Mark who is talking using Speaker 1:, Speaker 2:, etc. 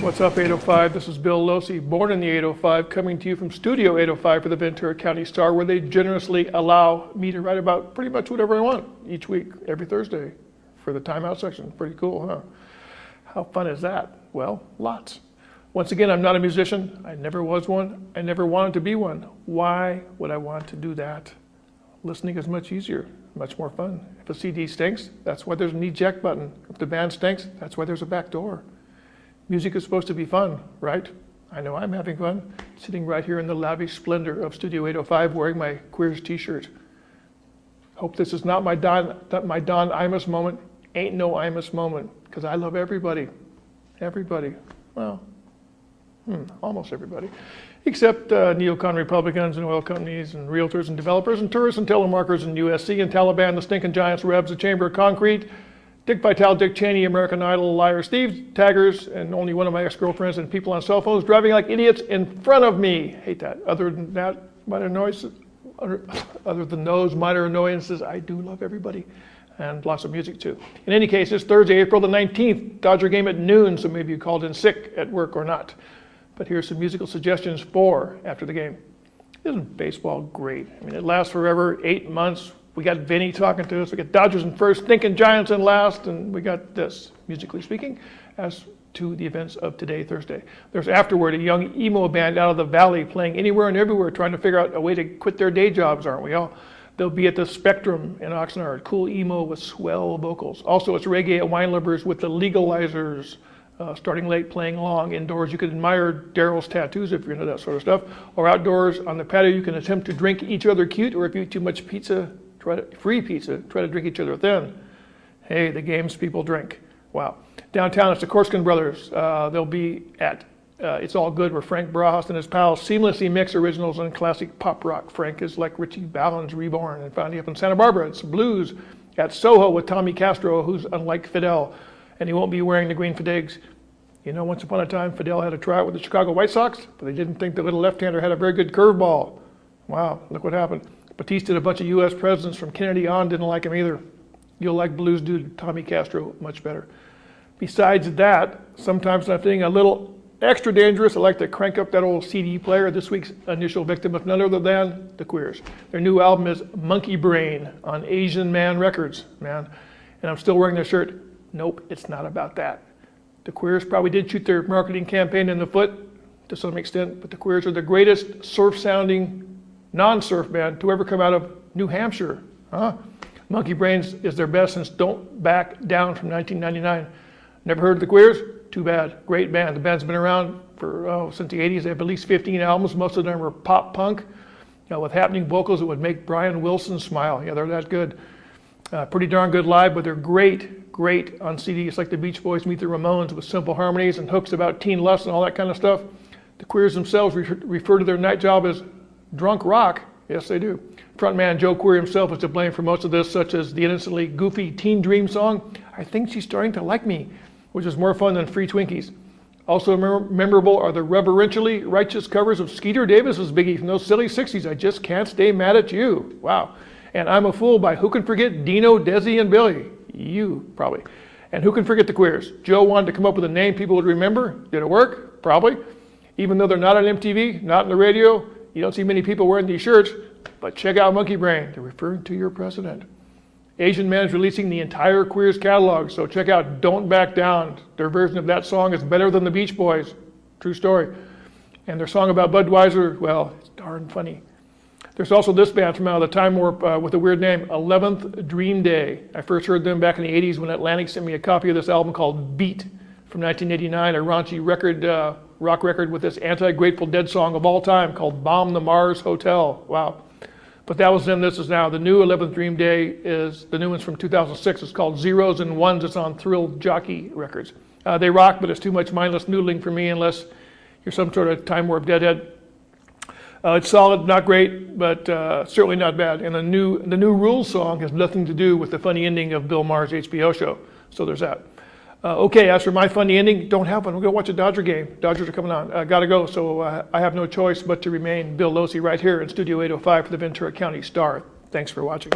Speaker 1: What's up, 805? This is Bill Locey, born in the 805, coming to you from Studio 805 for the Ventura County Star, where they generously allow me to write about pretty much whatever I want each week, every Thursday, for the timeout section. Pretty cool, huh? How fun is that? Well, lots. Once again, I'm not a musician. I never was one. I never wanted to be one. Why would I want to do that? Listening is much easier, much more fun. If a CD stinks, that's why there's an eject button. If the band stinks, that's why there's a back door. Music is supposed to be fun, right? I know I'm having fun, sitting right here in the lavish splendor of Studio 805 wearing my Queers t-shirt. Hope this is not my Don Imus moment. Ain't no Imus moment, because I love everybody. Everybody. Well, almost everybody. Except neocon Republicans and oil companies and realtors and developers and tourists and telemarketers and USC and Taliban, the stinking giants, Rebs, the Chamber of Concrete, Dick Vitale, Dick Cheney, American Idol, liars, thieves, taggers, and only one of my ex-girlfriends and people on cell phones driving like idiots in front of me. Hate that. Other than that, minor noises, other than those minor annoyances, I do love everybody. And lots of music too. In any case, it's Thursday, April the 19th, Dodger game at noon, so maybe you called in sick at work or not. But here's some musical suggestions for after the game. Isn't baseball great? I mean, it lasts forever, 8 months. We got Vinny talking to us. We got Dodgers in first, thinking Giants in last, and we got this, musically speaking, as to the events of today, Thursday. There's Afterward, a young emo band out of the valley playing anywhere and everywhere, trying to figure out a way to quit their day jobs, aren't we all? They'll be at the Spectrum in Oxnard, cool emo with swell vocals. Also, it's Reggae at Wine Lovers with the Legalizers, starting late, playing long. Indoors, you can admire Daryl's tattoos if you're into that sort of stuff. Or outdoors, on the patio, you can attempt to drink each other cute, or if you eat too much pizza, free pizza, try to drink each other thin. Hey, the games people drink. Wow. Downtown, it's the Korskin Brothers. They'll be at It's All Good, where Frank Barajas and his pals seamlessly mix originals and classic pop rock. Frank is like Richie Valens reborn. And finally, up in Santa Barbara, it's blues at Soho with Tommy Castro, who's unlike Fidel, and he won't be wearing the green fatigues. You know, once upon a time, Fidel had a tryout with the Chicago White Sox, but they didn't think the little left-hander had a very good curveball. Wow, look what happened. Batista and a bunch of U.S. presidents from Kennedy on didn't like him either. You'll like blues dude Tommy Castro much better. Besides that, sometimes when I'm feeling a little extra dangerous, I like to crank up that old CD player. This week's initial victim of none other than the Queers. Their new album is Monkey Brain on Asian Man Records, man. And I'm still wearing their shirt. Nope, it's not about that. The Queers probably did shoot their marketing campaign in the foot to some extent, but the Queers are the greatest surf-sounding non-surf band to ever come out of New Hampshire. Monkey Brains is their best since Don't Back Down from 1999. Never heard of the Queers? Too bad. Great band. The band's been around for since the 80s. They have at least 15 albums. Most of them are pop punk, with happening vocals that would make Brian Wilson smile. Yeah, they're that good. Pretty darn good live, but they're great on CD. It's like the Beach Boys meet the Ramones with simple harmonies and hooks about teen lust and all that kind of stuff. The Queers themselves refer to their night job as drunk rock. Yes, they do. Frontman Joe Queer himself is to blame for most of this, such as the innocently goofy Teen Dream song, I Think She's Starting to Like Me, which is more fun than Free Twinkies. Also memorable are the reverentially righteous covers of Skeeter Davis's biggie from those silly 60s, I Just Can't Stay Mad at You. Wow. And I'm a Fool by who can forget Dino, Desi, and Billy? You, probably. And who can forget the Queers? Joe wanted to come up with a name people would remember. Did it work? Probably. Even though they're not on MTV, not on the radio, you don't see many people wearing these shirts, but check out Monkey Brain. They're referring to your president. Asian Man is releasing the entire Queers catalog, so check out Don't Back Down. Their version of that song is better than the Beach Boys. True story. And their song about Budweiser, well, it's darn funny. There's also this band from out of the Time Warp with a weird name, 11th Dream Day. I first heard them back in the 80s when Atlantic sent me a copy of this album called Beat from 1989, a raunchy rock record with this anti-Grateful Dead song of all time called Bomb the Mars Hotel. Wow. But that was then, this is now. The new 11th Dream Day is, the new one's from 2006. It's called Zeros and Ones. It's on Thrill Jockey Records. They rock, but it's too much mindless noodling for me unless you're some sort of Time Warp deadhead. It's solid, not great, but certainly not bad. And the new Rules song has nothing to do with the funny ending of Bill Maher's HBO show. So there's that. Okay, as for my funny ending, don't have one. We're going to watch a Dodger game. Dodgers are coming on. Got to go, so I have no choice but to remain Bill Locey right here in Studio 805 for the Ventura County Star. Thanks for watching.